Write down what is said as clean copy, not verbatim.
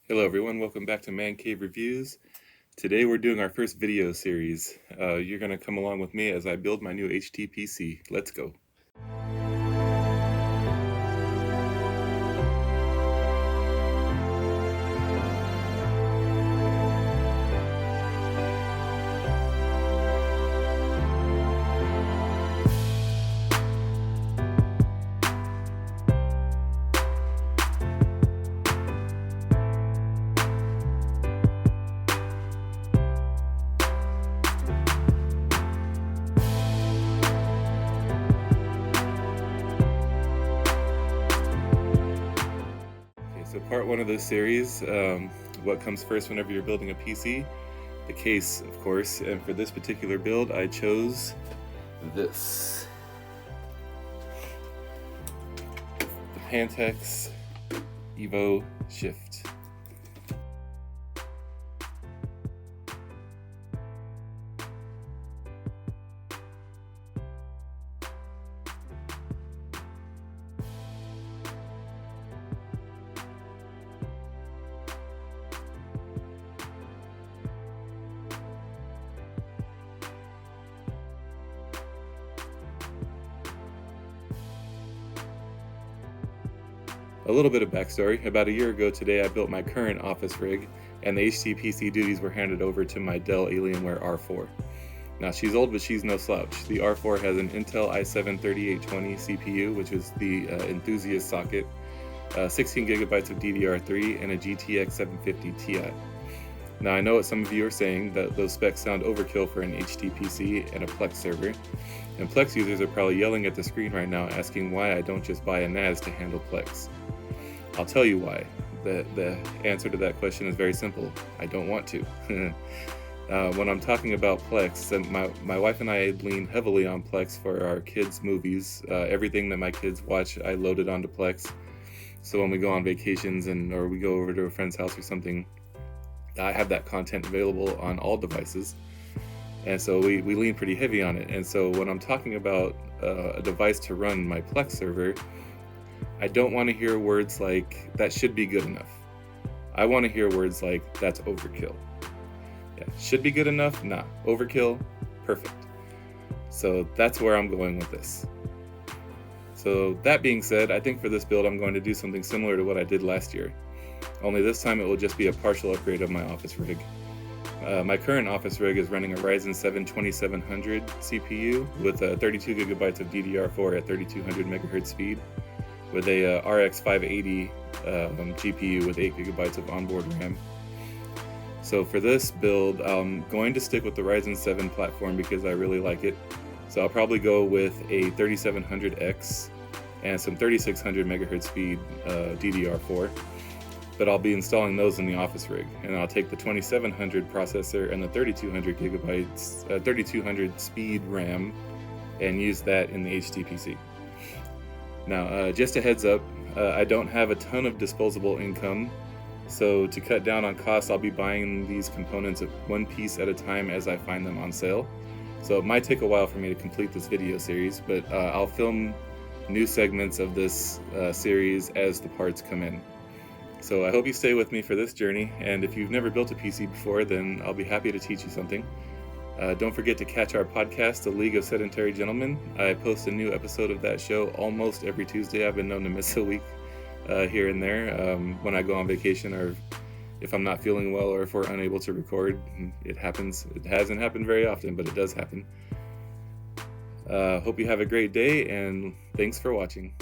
Hello everyone, welcome back to Man Cave Reviews. Today we're doing our first video series. You're going to come along with me as I build my new HTPC. Let's go. So part one of this series, what comes first whenever you're building a PC? The case, of course, and for this particular build I chose this. The Pantex Evo Shift. A little bit of backstory. About a year ago today, I built my current office rig, and the HTPC duties were handed over to my Dell Alienware R4. Now, she's old, but she's no slouch. The R4 has an Intel i7-3820 CPU, which is the enthusiast socket, 16 gigabytes of DDR3, and a GTX 750 Ti. Now, I know what some of you are saying, that those specs sound overkill for an HTPC and a Plex server. And Plex users are probably yelling at the screen right now asking why I don't just buy a NAS to handle Plex. I'll tell you why. The answer to that question is very simple. I don't want to. When I'm talking about Plex, my wife and I lean heavily on Plex for our kids' movies. Everything that my kids watch, I loaded onto Plex. So when we go on vacations or we go over to a friend's house or something, I have that content available on all devices. And so we lean pretty heavy on it. And so when I'm talking about a device to run my Plex server, I don't want to hear words like, that should be good enough. I want to hear words like, that's overkill. Yeah, should be good enough? Nah. Overkill? Perfect. So that's where I'm going with this. So that being said, I think for this build I'm going to do something similar to what I did last year. Only this time it will just be a partial upgrade of my office rig. My current office rig is running a Ryzen 7 2700 CPU with 32 gigabytes of DDR4 at 3200 megahertz speed, with a RX 580 GPU with 8 gigabytes of onboard RAM. So for this build, I'm going to stick with the Ryzen 7 platform because I really like it. So I'll probably go with a 3700X and some 3600 megahertz speed DDR4. But I'll be installing those in the office rig, and I'll take the 2700 processor and the 3200 speed RAM and use that in the HTPC. Now, just a heads up, I don't have a ton of disposable income, so to cut down on costs, I'll be buying these components one piece at a time as I find them on sale. So it might take a while for me to complete this video series, but I'll film new segments of this series as the parts come in. So I hope you stay with me for this journey, and if you've never built a PC before, then I'll be happy to teach you something. Don't forget to catch our podcast, The League of Sedentary Gentlemen. I post a new episode of that show almost every Tuesday. I've been known to miss a week here and there when I go on vacation, or if I'm not feeling well, or if we're unable to record. It happens. It hasn't happened very often, but it does happen. Hope you have a great day, and thanks for watching.